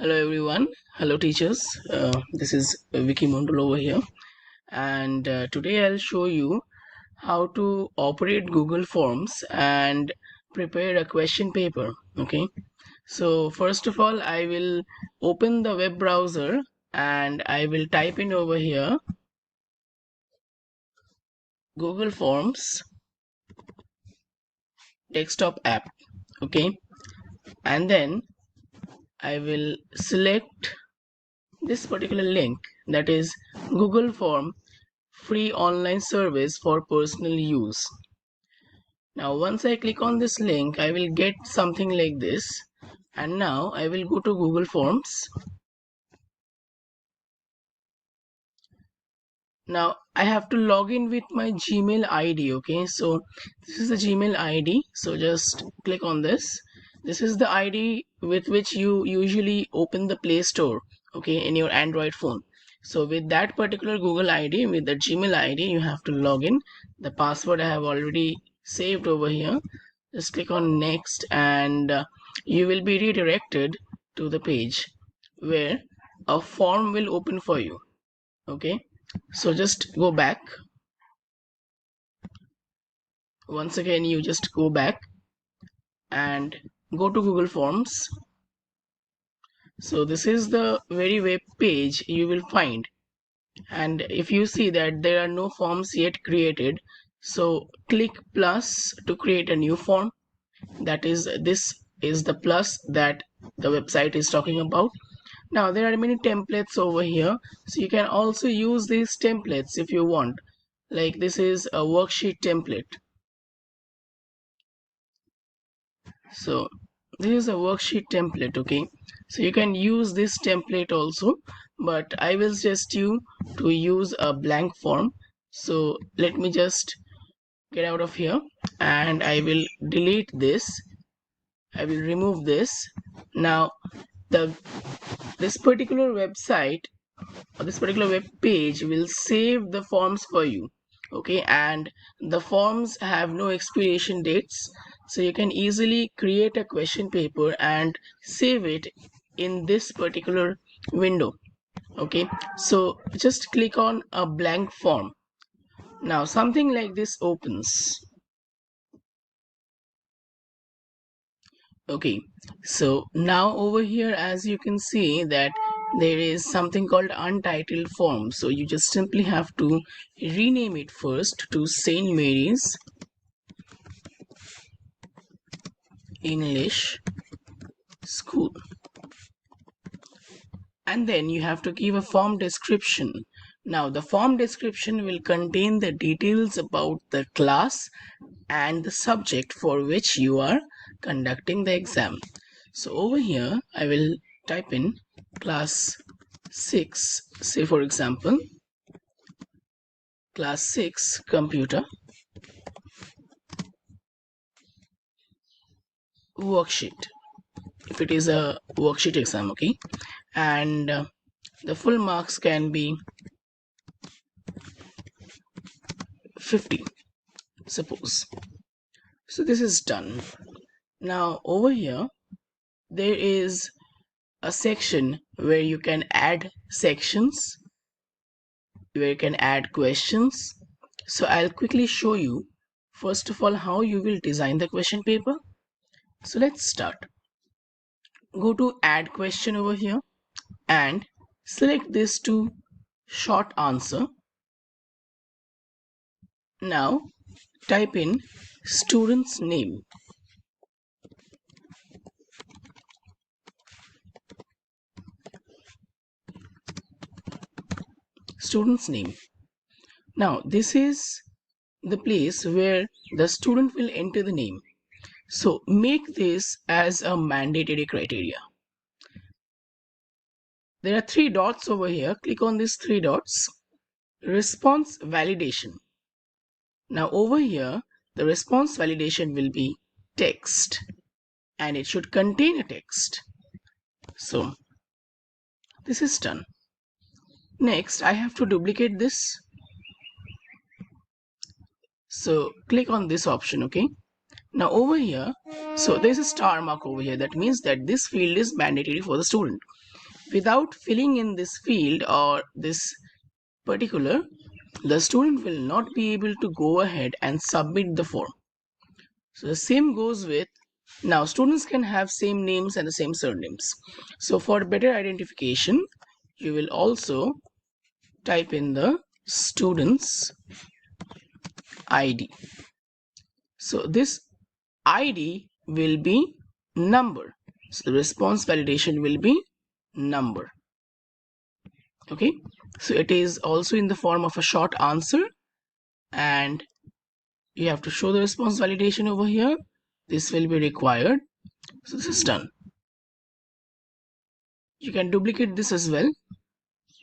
Hello everyone. Hello teachers. This is Vicky Mondul over here, and today I'll show you how to operate Google Forms and prepare a question paper. Okay. So first of all, I will open the web browser and I will type in over here Google Forms desktop app. Okay, and then I will select this particular link, that is Google Form free online service for personal use. Now once I click on this link, I will get something like this, and now I will go to Google Forms. Now I have to log in with my Gmail ID. Okay, so this is the Gmail ID, so just click on this. This is the ID with which you usually open the Play Store, okay, in your Android phone. So with that particular Google ID, with the Gmail ID, you have to log in. The password I have already saved over here. Just click on next, and you will be redirected to the page where a form will open for you. Okay, so just go back. Once again, you just go back and go to Google Forms. So this is the very web page you will find, and if you see that there are no forms yet created, so click plus to create a new form. That is, this is the plus that the website is talking about. Now there are many templates over here, so you can also use these templates if you want. Like this is a worksheet template. So this is a worksheet template. Okay, so you can use this template also, but I will suggest you to use a blank form. So let me just get out of here and I will delete this. I will remove this. Now this particular website, or this particular web page, will save the forms for you. Okay, and the forms have no expiration dates, so you can easily create a question paper and save it in this particular window. Okay, so just click on a blank form. Now something like this opens. Okay, so now over here, as you can see, that there is something called untitled form. So you just simply have to rename it first to St. Mary's English School, and then you have to give a form description. Now the form description will contain the details about the class and the subject for which you are conducting the exam. So over here I will type in class 6, say for example class 6 computer worksheet, if it is a worksheet exam. Okay, and the full marks can be 50, suppose. So this is done. Now over here there is a section where you can add sections, where you can add questions. So I'll quickly show you first of all how you will design the question paper. So let's start. Go to add question over here and select this to short answer. Now type in student's name. Student's name. Now this is the place where the student will enter the name. So make this as a mandatory criteria. There are three dots over here. Click on these three dots. Response validation. Now over here, the response validation will be text, and it should contain a text. So this is done. Next, I have to duplicate this. So click on this option. Okay. Now over here, so there's a star mark over here. That means that this field is mandatory for the student. without filling in this field or this particular, the student will not be able to go ahead and submit the form. So the same goes with, now students can have same names and the same surnames. So for better identification, you will also type in the student's ID. So this ID will be number. So the response validation will be number. Okay, so it is also in the form of a short answer, and you have to show the response validation over here. This will be required. So this is done. You can duplicate this as well.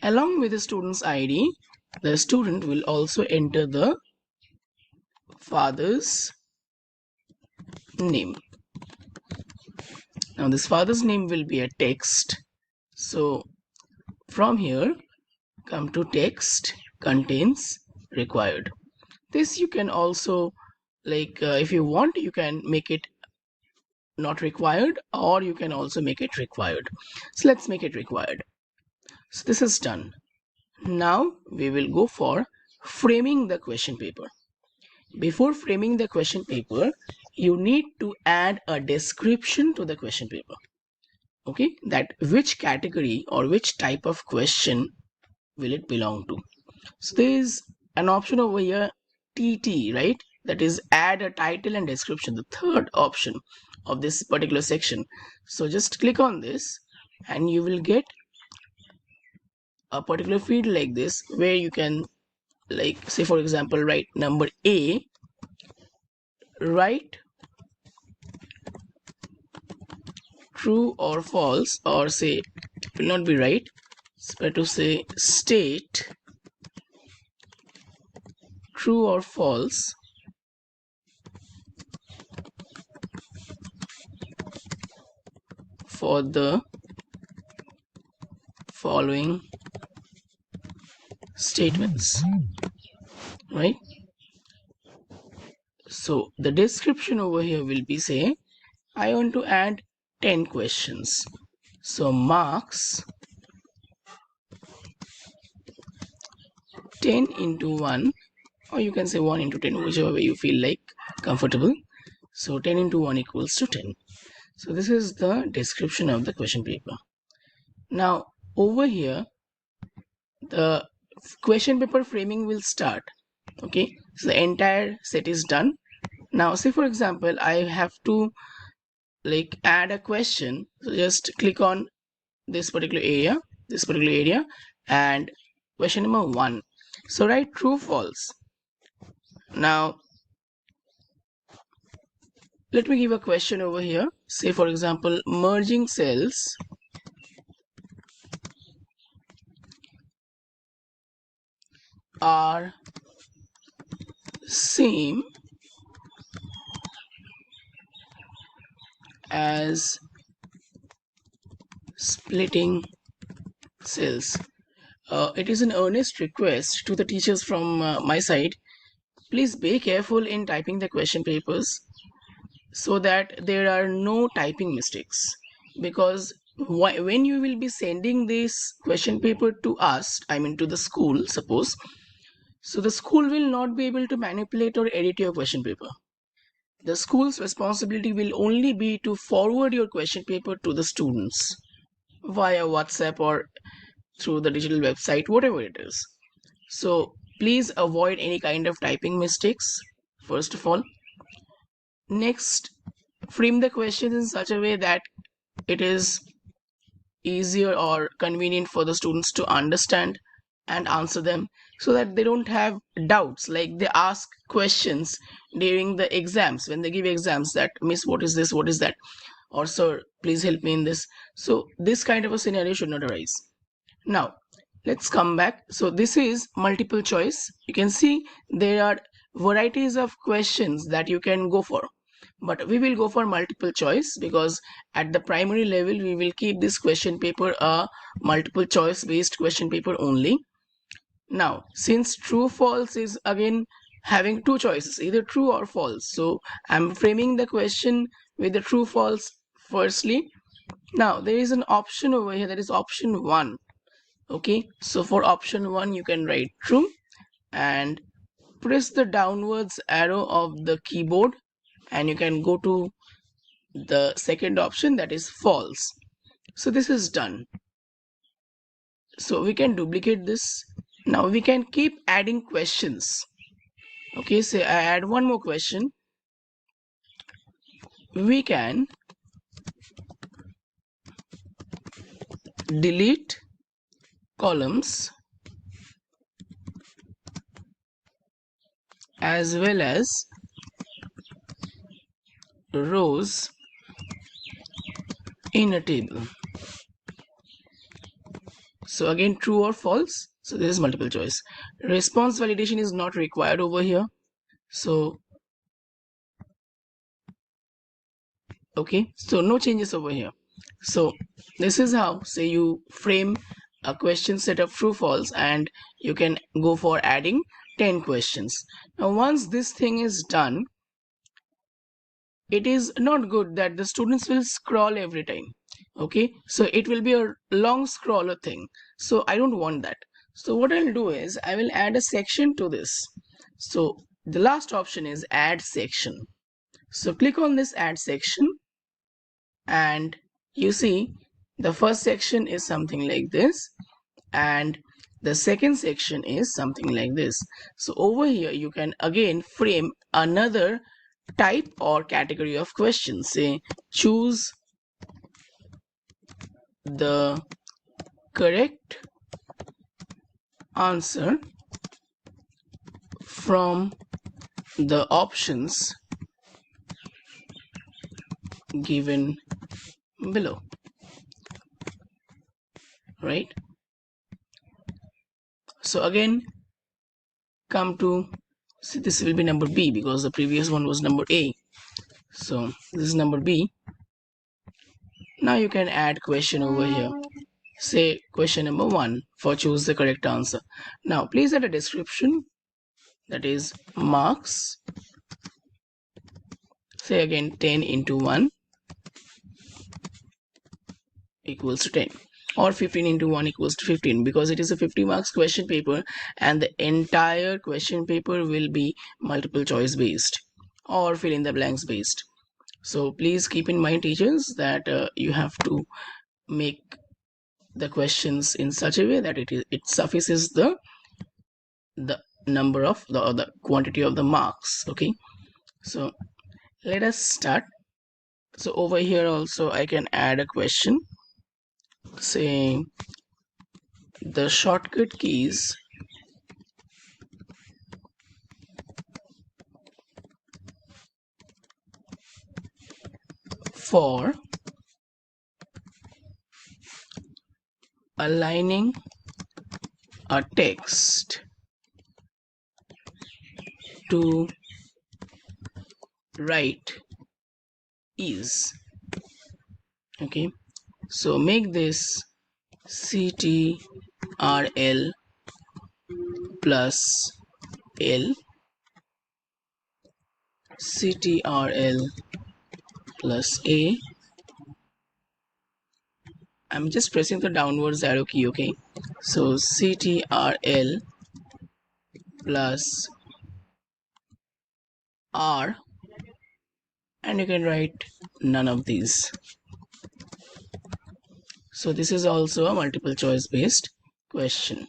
Along with the student's ID, the student will also enter the father's name. Now this father's name will be a text. So from here, come to text contains required. This you can also, like if you want, you can make it not required, or you can also make it required. So let's make it required. So this is done. Now we will go for framing the question paper. Before framing the question paper, you need to add a description to the question paper. Okay, that which category or which type of question will it belong to. So there is an option over here, TT, right? That is add a title and description, the third option of this particular section. So just click on this and you will get a particular field like this, where you can, like, say for example, write number A, write true or false, or say it will not be right, it's better to say state true or false for the following statements, right? So the description over here will be, say I want to add 10 questions, so marks 10 into 1, or you can say 1 into 10, whichever way you feel like comfortable. So 10 into 1 equals to 10. So this is the description of the question paper. Now over here, the question paper framing will start. Okay, so the entire set is done. Now say for example, I have to like add a question. So just click on this particular area, and question number 1. So write true, false. Now let me give a question over here. Say for example, merging cells are same as splitting cells. It is an earnest request to the teachers from my side. Please be careful in typing the question papers so that there are no typing mistakes, because when you will be sending this question paper to us, I mean to the school, suppose, so the school will not be able to manipulate or edit your question paper. The school's responsibility will only be to forward your question paper to the students via WhatsApp or through the digital website, whatever it is. So please avoid any kind of typing mistakes, first of all. Next, frame the questions in such a way that it is easier or convenient for the students to understand and answer them, so that they don't have doubts, like they ask questions during the exams, when they give exams, that miss, what is this, what is that, or sir, please help me in this. So this kind of a scenario should not arise. Now let's come back. So this is multiple choice. You can see there are varieties of questions that you can go for, but we will go for multiple choice, because at the primary level we will keep this question paper a multiple choice based question paper only. Now since true false is again having two choices, either true or false, so I'm framing the question with the true false firstly, Now there is an option over here, that is option 1. Okay, so for option 1 you can write true and press the downwards arrow of the keyboard and you can go to the second option, that is false. So this is done. So we can duplicate this. Now we can keep adding questions. Okay, say I add one more question. We can delete columns as well as rows in a table. So again, true or false. So this is multiple choice. Response validation is not required over here. So okay, so no changes over here. So this is how, say, you frame a question set of true false and you can go for adding 10 questions. Now once this thing is done, it is not good that the students will scroll every time. Okay, so it will be a long scroller thing, so I don't want that. So what I'll do is I will add a section to this. So the last option is add section. So click on this add section and you see the first section is something like this and the second section is something like this. So over here you can again frame another type or category of questions. Say choose the correct answer from the options given below, right? So again come to, see, this will be number B because the previous one was number A. So this is number B. Now you can add question over here. Say question number 1 for choose the correct answer. Now please add a description, that is marks. Say again 10 into 1 equals to 10, or 15 into 1 equals to 15, because it is a 50 marks question paper and the entire question paper will be multiple choice based or fill in the blanks based. So please keep in mind, teachers, that you have to make the questions in such a way that it suffices the number of the quantity of the marks. Okay, so let us start. So over here also I can add a question. Say the shortcut keys for aligning a text to right is, okay, so make this CTRL plus L, CTRL plus A. I'm just pressing the downwards arrow key, okay, so CTRL plus R, and you can write none of these. So this is also a multiple choice based question.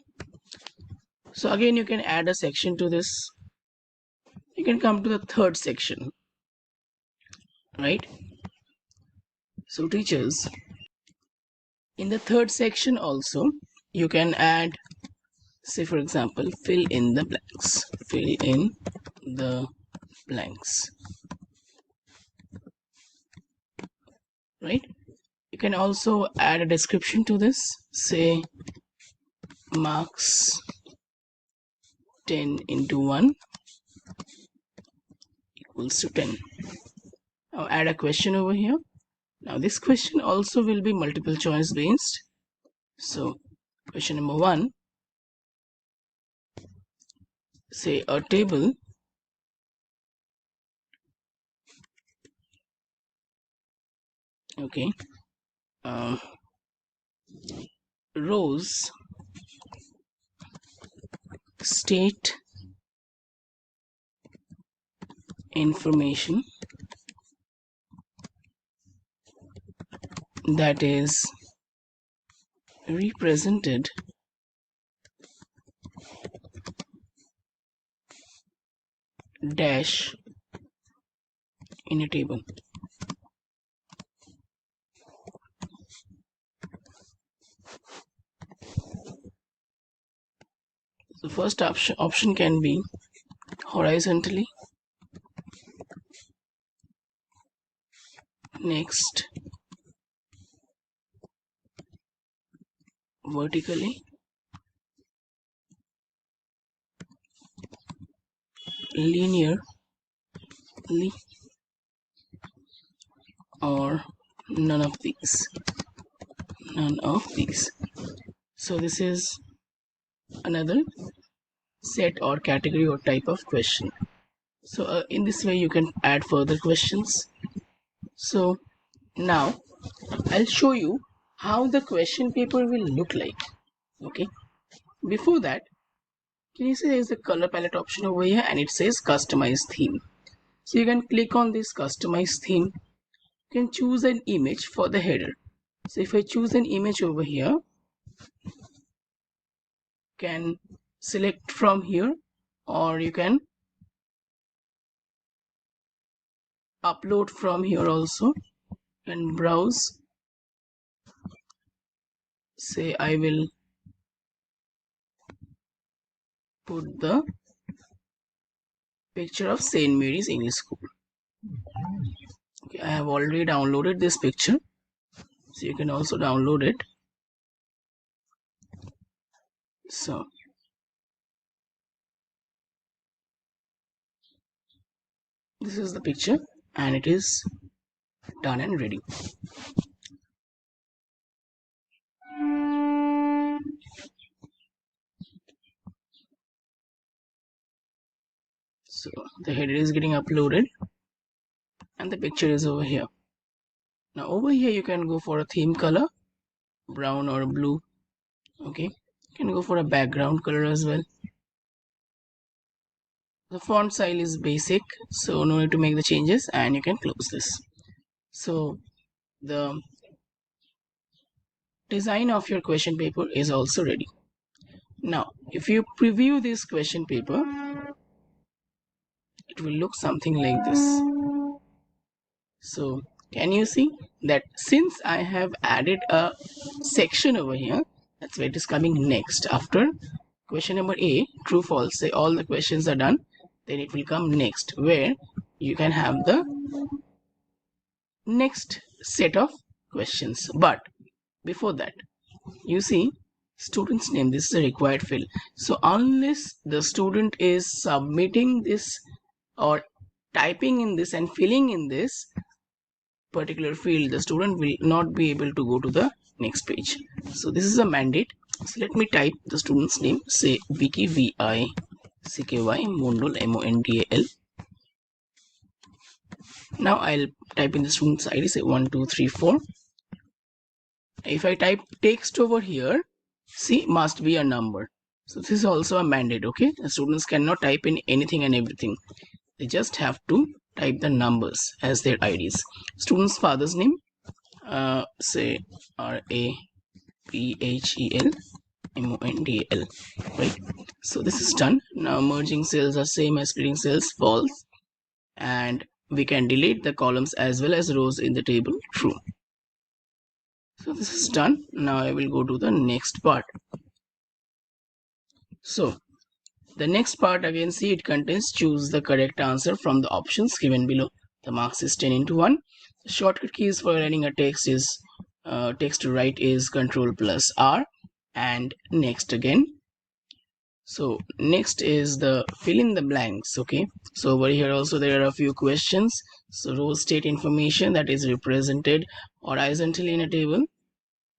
So again you can add a section to this. You can come to the third section, right? So teachers, in the third section also you can add, say for example, fill in the blanks, fill in the blanks, right? You can also add a description to this. Say marks 10 into 1 equals to 10. Now add a question over here. Now this question also will be multiple choice based. So question number 1, say a table okay uh, rows state information that is represented dash in a table. The first option can be horizontally, next vertically, linearly, or none of these. None of these. So this is another set or category or type of question. So in this way you can add further questions. So now I'll show you how the question paper will look like. Okay, before that, can you see there's a color palette option over here and it says customize theme. So you can click on this customize theme. You can choose an image for the header. So if I choose an image over here, can select from here, or you can upload from here also and browse. Say I will put the picture of St. Mary's English School. Okay, I have already downloaded this picture, so you can also download it. So this is the picture and it is done and ready. So the header is getting uploaded and the picture is over here. Now over here you can go for a theme color, brown or blue. Okay, you can go for a background color as well. The font style is basic, so no need to make the changes, and you can close this. So the design of your question paper is also ready. Now if you preview this question paper, it will look something like this. So can you see that since I have added a section over here, that's where it is coming next. After question number A, true false, say all the questions are done, then it will come next, where you can have the next set of questions. But before that, you see student's name, this is a required field. So unless the student is submitting this or typing in this and filling in this particular field, the student will not be able to go to the next page. So this is a mandate. So let me type the student's name, say Vicky, V-I-C-K-Y, Mondal, M-O-N-D-A-L. Now I'll type in the student's ID, say 1, 2, 3, 4. If I type text over here, see, must be a number. So this is also a mandate. Okay, the students cannot type in anything and everything. They just have to type the numbers as their IDs. Student's father's name, say RAPHEL, right? So this is done. Now merging cells are same as splitting cells, false, and we can delete the columns as well as rows in the table, true. So this is done. Now I will go to the next part. So the next part, again, see, it contains choose the correct answer from the options given below. The marks is 10 into 1. The shortcut keys for writing a text is text to write is Control plus R, and next again. So next is the fill in the blanks. Okay, so over here also there are a few questions. So row state information that is represented horizontally in a table.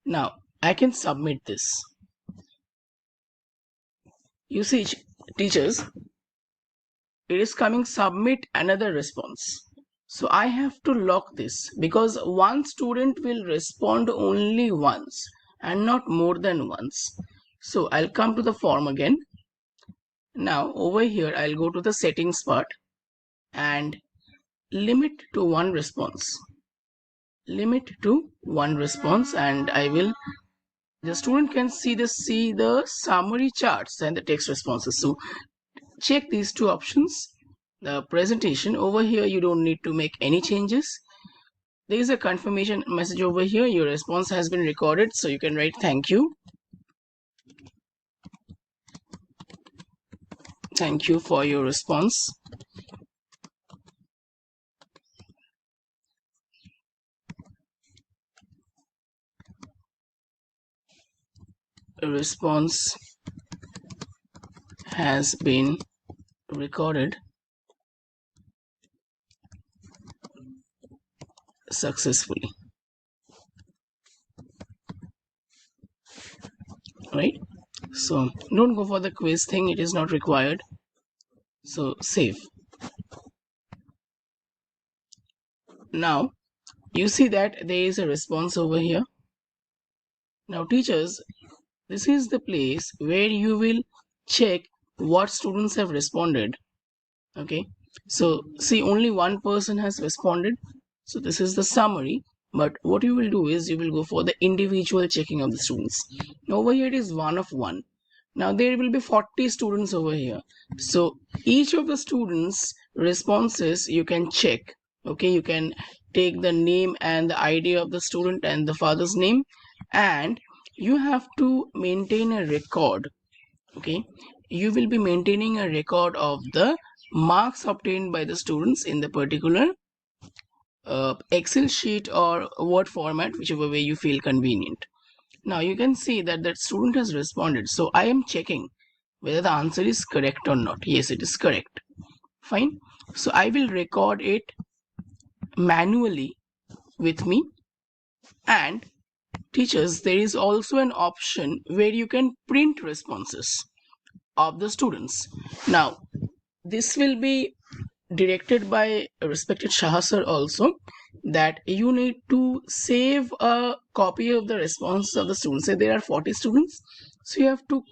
Now I can submit this. You see, teachers, it is coming submit another response. So I have to lock this because one student will respond only once and not more than once. So I'll come to the form again. Now over here I'll go to the settings part and limit to one response. Limit to one response, and I will, the student can see the summary charts and the text responses. So check these two options. The presentation over here, you don't need to make any changes. There is a confirmation message over here. Your response has been recorded, so you can write thank you. Thank you for your response. A response has been recorded successfully. Right? So don't go for the quiz thing, it is not required. So save. Now you see that there is a response over here. Now teachers, this is the place where you will check what students have responded. Okay, so see, only one person has responded, so this is the summary. But what you will do is you will go for the individual checking of the students. Now over here it is 1 of 1. Now there will be 40 students over here, so each of the students responses you can check. Okay, you can take the name and the ID of the student and the father's name, and you have to maintain a record. Okay, you will be maintaining a record of the marks obtained by the students in the particular Excel sheet or Word format, whichever way you feel convenient. Now you can see that that student has responded, so I am checking whether the answer is correct or not. Yes, it is correct. Fine. So I will record it manually with me. And teachers, there is also an option where you can print responses of the students. Now this will be directed by respected Shah sir also, that you need to save a copy of the response of the students. Say there are 40 students, so you have to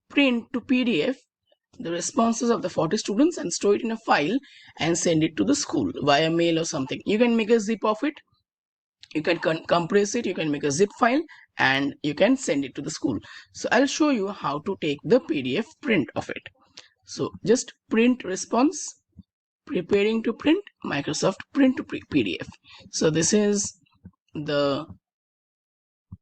print to PDF the responses of the 40 students and store it in a file and send it to the school via mail or something. You can make a zip of it, you can compress it, you can make a zip file, and you can send it to the school. So I'll show you how to take the PDF print of it. So just print response, preparing to print, Microsoft print to PDF. So this is the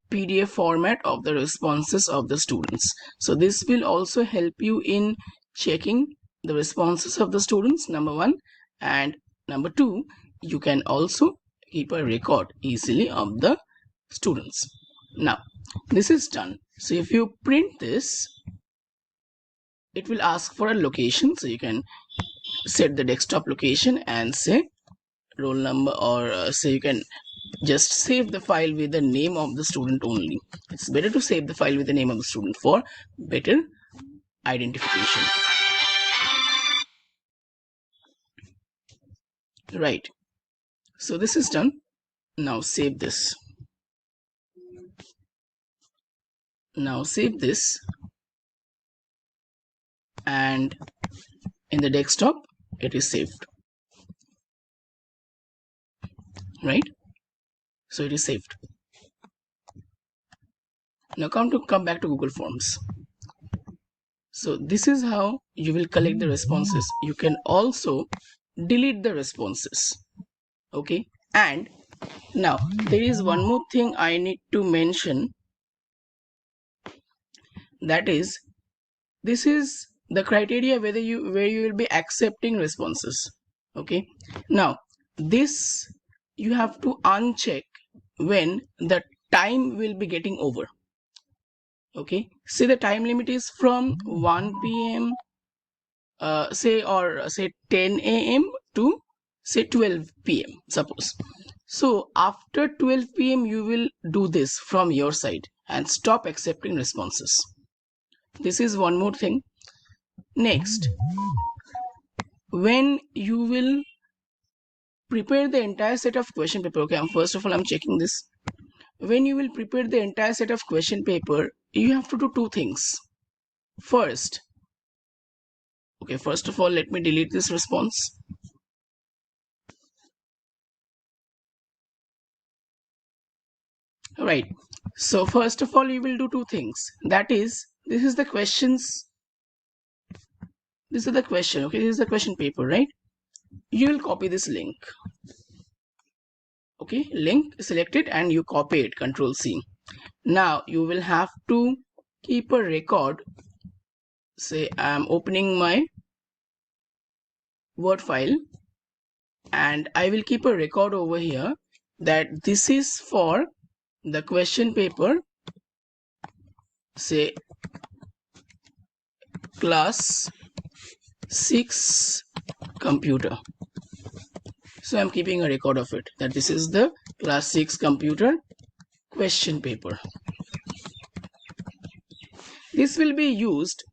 PDF format of the responses of the students. So this will also help you in checking the responses of the students, number one, and number two, you can also keep a record easily of the students. Now this is done. So if you print this, it will ask for a location, so you can set the desktop location and say roll number, or say you can just save the file with the name of the student only. It's better to save the file with the name of the student for better identification. Right, so this is done. Now save this. Now save this, and in the desktop it is saved. Right, so it is saved. Now come back to Google Forms. So this is how you will collect the responses. You can also delete the responses. Okay, and now there is one more thing I need to mention, that is, this is the criteria where you will be accepting responses. Okay, now this you have to uncheck when the time will be getting over. Okay, say the time limit is from 1 p.m. Say 10 a.m. to say 12 p.m. suppose. So after 12 p.m. you will do this from your side and stop accepting responses. This is one more thing. Next, when you will prepare the entire set of question paper, okay, first of all I'm checking this. When you will prepare the entire set of question paper, you have to do two things. First of all, let me delete this response. Right. So first of all, you will do two things. That is, this is the questions. This is the question. Okay, this is the question paper, right? You will copy this link. Okay, link selected and you copy it. Control C. Now you will have to keep a record. Say I'm opening my Word file, and I will keep a record over here that this is for the question paper, say class 6 computer. So I'm keeping a record of it, that this is the class 6 computer question paper. This will be used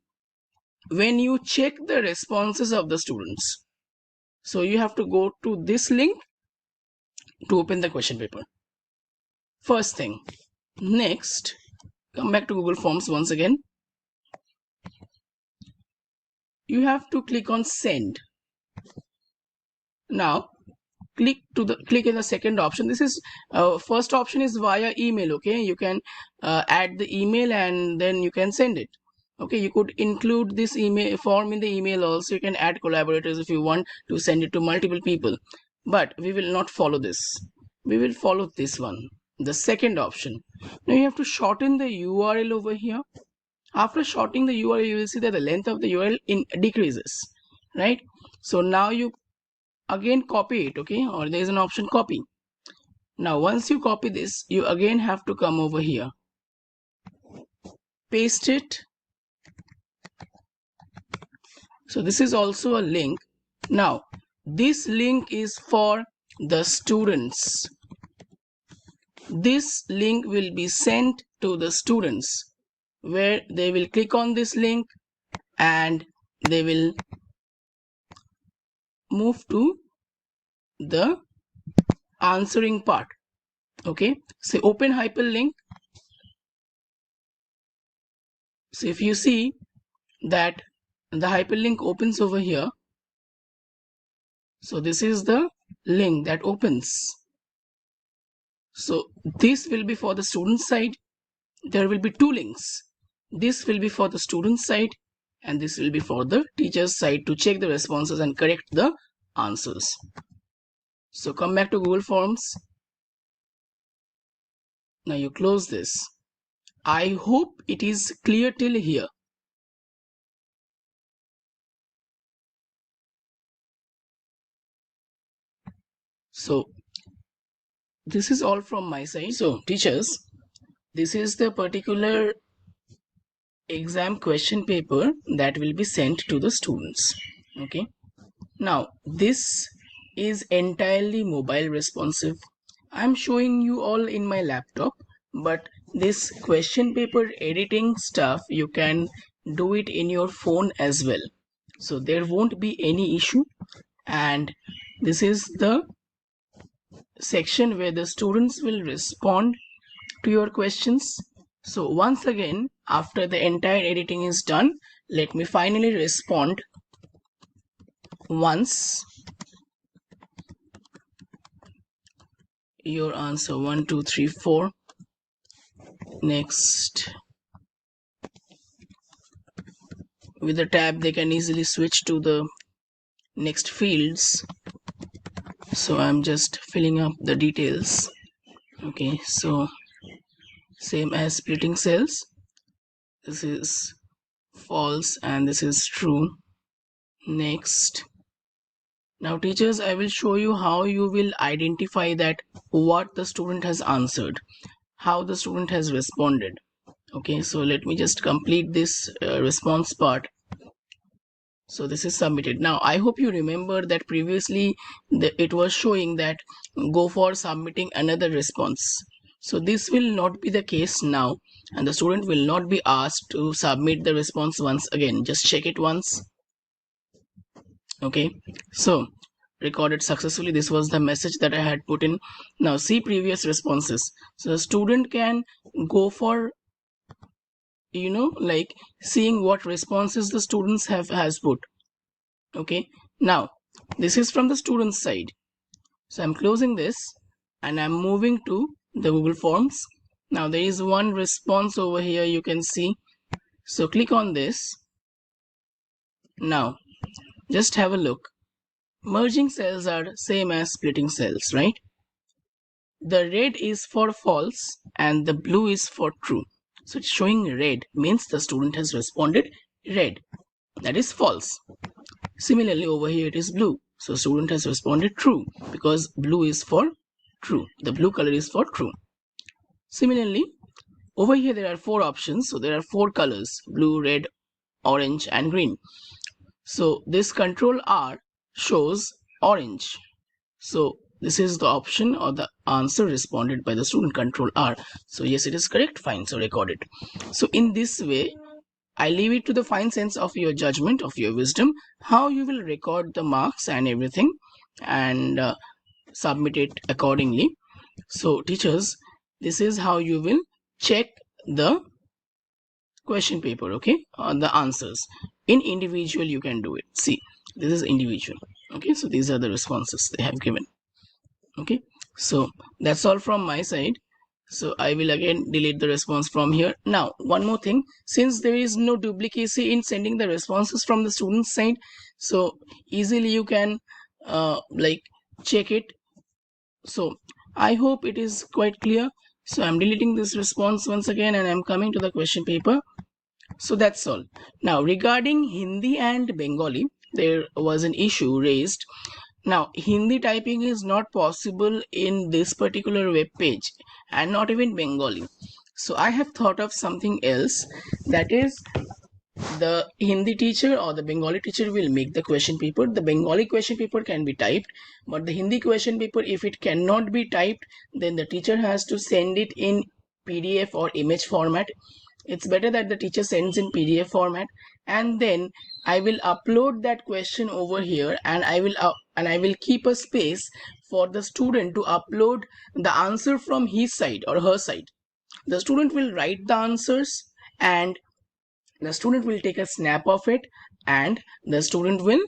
when you check the responses of the students. So you have to go to this link to open the question paper. First thing. Next, come back to Google Forms once again. You have to click on send. Now click in the second option. This is first option is via email. Okay, you can add the email and then you can send it. Okay, you could include this email form in the email also. You can add collaborators if you want to send it to multiple people, but we will not follow this. We will follow this one, the second option. Now you have to shorten the URL over here. After shortening the URL, you will see that the length of the URL decreases, right? So now you again copy it, okay, or there is an option copy. Now once you copy this, you again have to come over here, paste it. So this is also a link. Now this link is for the students. This link will be sent to the students, where they will click on this link and they will move to the answering part. Okay, so open hyperlink. So if you see that the hyperlink opens over here, so this is the link that opens. So this will be for the student side. There will be two links. This will be for the student side and this will be for the teacher's side to check the responses and correct the answers. So come back to Google Forms. Now you close this. I hope it is clear till here. So this is all from my side. So teachers, this is the particular exam question paper that will be sent to the students. Okay. Now this is entirely mobile responsive. I'm showing you all in my laptop, but this question paper editing stuff you can do it in your phone as well. So there won't be any issue. And this is the section where the students will respond to your questions. So once again, after the entire editing is done, let me finally respond once. Your answer 1 2 3 4. Next. With the tab they can easily switch to the next fields. So I'm just filling up the details. Okay, so same as splitting cells. This is false and this is true. Next. Now teachers, I will show you how you will identify that what the student has answered, how the student has responded. Okay, so let me just complete this response part. So this is submitted. Now I hope you remember that previously it was showing that go for submitting another response. So this will not be the case now, and the student will not be asked to submit the response once again. Just check it once. Okay, so recorded successfully. This was the message that I had put in. Now see previous responses. So the student can go for, like, seeing what responses the students has put. Okay, now this is from the student side. So I'm closing this and I'm moving to the Google Forms. Now there is one response over here, you can see. So click on this. Now just have a look. Merging cells are same as splitting cells, right? The red is for false and the blue is for true. So it's showing red means the student has responded red. That is false. Similarly, over here it is blue. So student has responded true because blue is for true. The blue color is for true. Similarly, over here there are four options. So there are four colors: blue, red, orange and green. So this control R shows orange. So this is the option or the answer responded by the student, control R. So yes, it is correct. Fine. So record it. So in this way, I leave it to the fine sense of your judgment, of your wisdom, how you will record the marks and everything, and submit it accordingly. So teachers, this is how you will check the question paper, okay, the answers. In individual you can do it. See, this is individual. Okay, so these are the responses they have given. Okay, so that's all from my side. So I will again delete the response from here. Now one more thing, since there is no duplicacy in sending the responses from the student side, so easily you can like check it. So I hope it is quite clear. So I'm deleting this response once again and I'm coming to the question paper. So that's all. Now regarding Hindi and Bengali, there was an issue raised. Now Hindi typing is not possible in this particular web page and not even Bengali. So I have thought of something else, that is, the Hindi teacher or the Bengali teacher will make the question paper. The Bengali question paper can be typed, but the Hindi question paper, if it cannot be typed, then the teacher has to send it in PDF or image format. It's better that the teacher sends in PDF format, and then I will upload that question over here, and I will keep a space for the student to upload the answer from his side or her side. The student will write the answers and the student will take a snap of it and the student will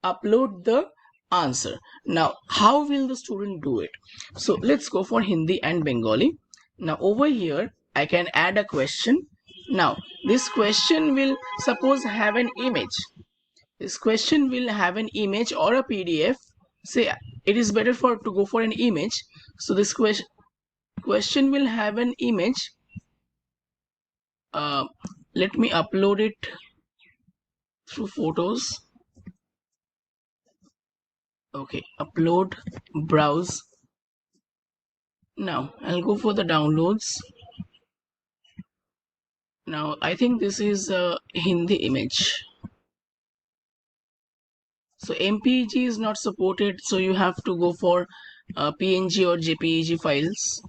upload the answer. Now how will the student do it? So let's go for Hindi and Bengali. Now over here I can add a question. Now this question will suppose have an image. This question will have an image or a PDF. Say it is better for to go for an image. So this question will have an image. Let me upload it through photos. Okay, upload, browse. Now I'll go for the downloads. Now I think this is a Hindi image. So MPEG is not supported, so you have to go for PNG or JPEG files.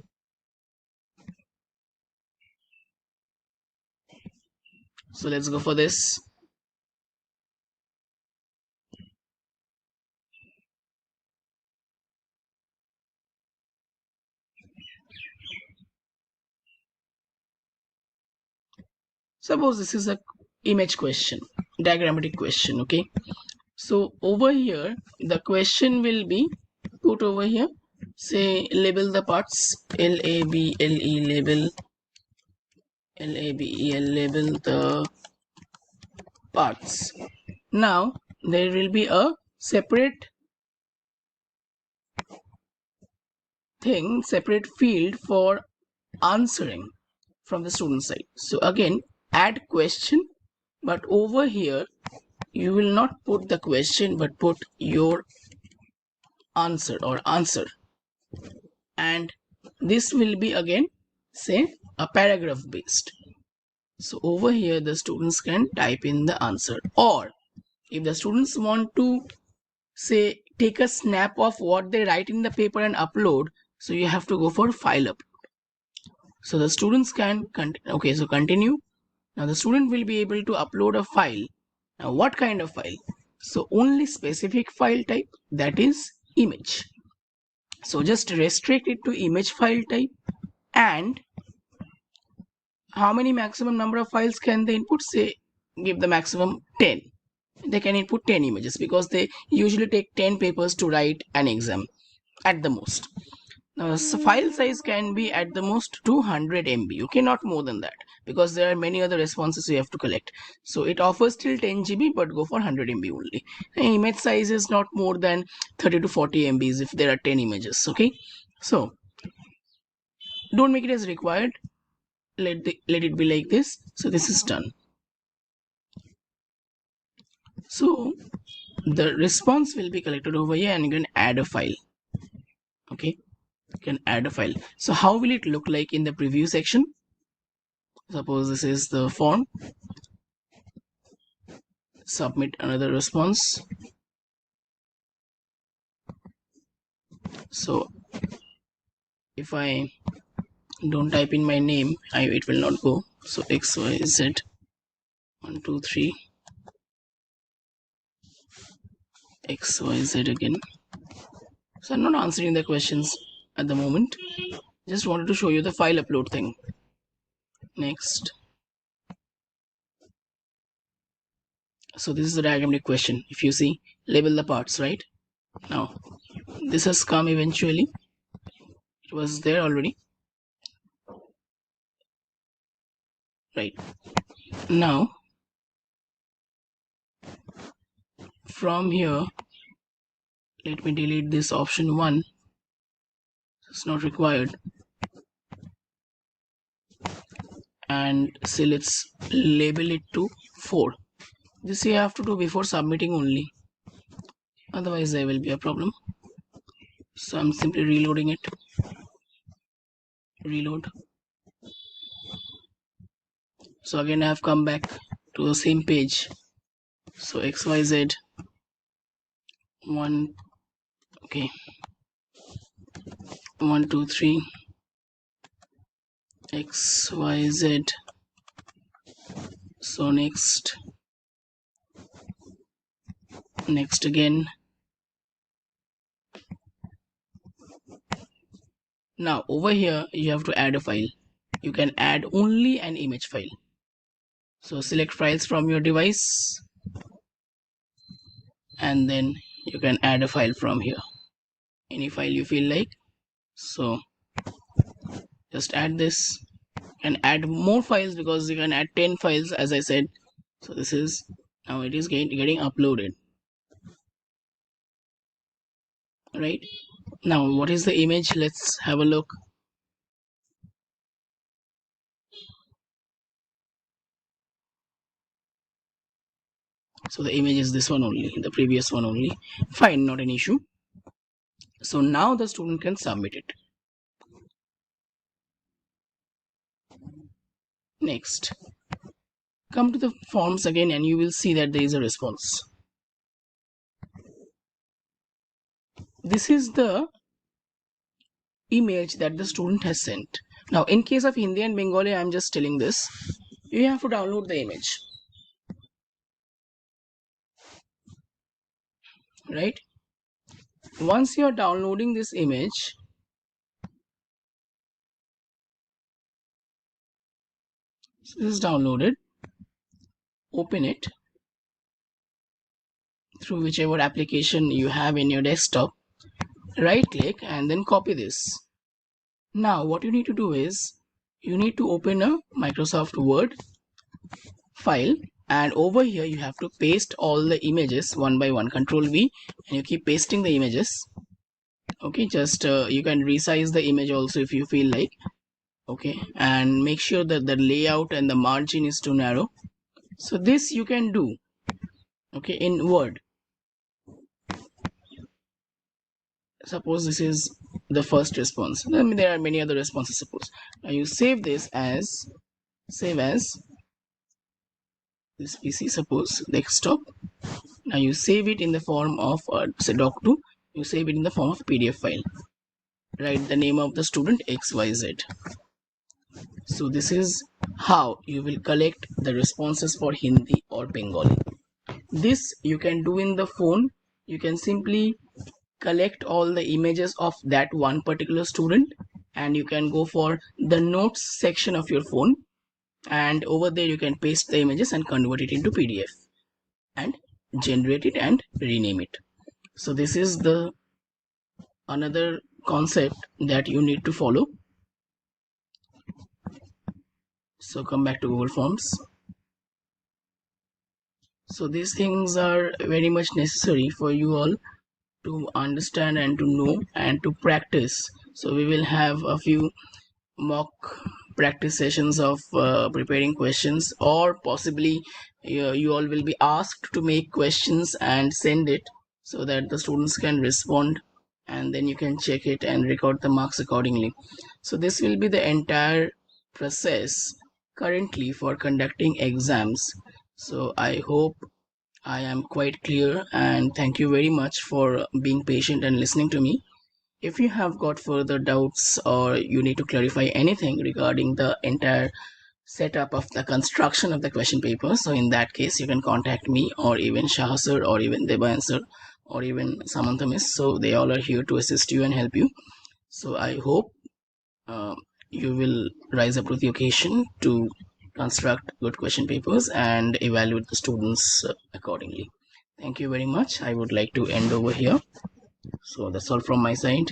So let's go for this. Suppose this is a image question, diagrammatic question, okay? So over here, the question will be put over here. Say label the parts, LABLE, label, LABEL, label the parts. Now there will be a separate thing, separate field for answering from the student side. So again, add question, but over here you will not put the question but put your answer or answer, and this will be again say a paragraph based. So over here the students can type in the answer, or if the students want to say take a snap of what they write in the paper and upload, so you have to go for file upload. So the students can okay, so continue. Now the student will be able to upload a file. Now what kind of file? So only specific file type, that is image. So just restrict it to image file type. And how many maximum number of files can they input? Say give the maximum 10. They can input 10 images because they usually take 10 papers to write an exam at the most. Now, so file size can be at the most 200 MB. Okay, not more than that, because there are many other responses you have to collect. So it offers till 10 GB, but go for 100 MB only. The image size is not more than 30 to 40 MBs if there are 10 images. Okay, so don't make it as required. Let it be like this. So this is done. So the response will be collected over here, and you can add a file. Okay, you can add a file. So how will it look like in the preview section? Suppose this is the form. Submit another response. So if I don't type in my name, it will not go. So XYZ 1 2 3 XYZ again. So I'm not answering the questions at the moment. Just wanted to show you the file upload thing. Next. So this is the diagrammatic question. If you see, label the parts, right? Now this has come eventually. It was there already. Right. Now from here, let me delete this option 1. It's not required. And say let's label it to 4. This you have to do before submitting only, otherwise there will be a problem. So I'm simply reloading it. Reload. So again I have come back to the same page. So XYZ 1, okay, 1 2 3 XYZ. So next again. Now over here you have to add a file. You can add only an image file. So select files from your device, and then you can add a file from here, any file you feel like. So just add this. And add more files because you can add 10 files, as I said. So this is, now it is getting uploaded. Right, now what is the image? Let's have a look. So the image is this one only, the previous one only. Fine, not an issue. So now the student can submit it. Next, come to the forms again, and you will see that there is a response. This is the image that the student has sent. Now in case of Hindi and Bengali, I am just telling this, you have to download the image, right? Once you are downloading this image, so this is downloaded, open it through whichever application you have in your desktop, right click and then copy this. Now what you need to do is, you need to open a Microsoft Word file, and over here you have to paste all the images one by one. Control V, and you keep pasting the images. Okay, just you can resize the image also if you feel like. Okay, and make sure that the layout and the margin is too narrow. So this you can do, okay, in Word. Suppose this is the first response. I mean, there are many other responses. Suppose now you save this as, save as this PC, suppose desktop. Now you save it in the form of say doc2. You save it in the form of PDF file. Write the name of the student XYZ. So this is how you will collect the responses for Hindi or Bengali. This you can do in the phone. You can simply collect all the images of that one particular student, and you can go for the notes section of your phone, and over there you can paste the images and convert it into PDF and generate it and rename it. So this is the another concept that you need to follow. So come back to Google Forms. So these things are very much necessary for you all to understand and to know and to practice. So we will have a few mock practice sessions of preparing questions, or possibly you all will be asked to make questions and send it so that the students can respond, and then you can check it and record the marks accordingly. So this will be the entire process currently for conducting exams. So I hope I am quite clear, and thank you very much for being patient and listening to me. If you have got further doubts or you need to clarify anything regarding the entire setup of the construction of the question paper, so in that case you can contact me, or even Shah sir, or even Debayan sir, or even Samantha miss. So they all are here to assist you and help you. So I hope uh, you will rise up to the occasion to construct good question papers and evaluate the students accordingly. Thank you very much. I would like to end over here. So that's all from my side.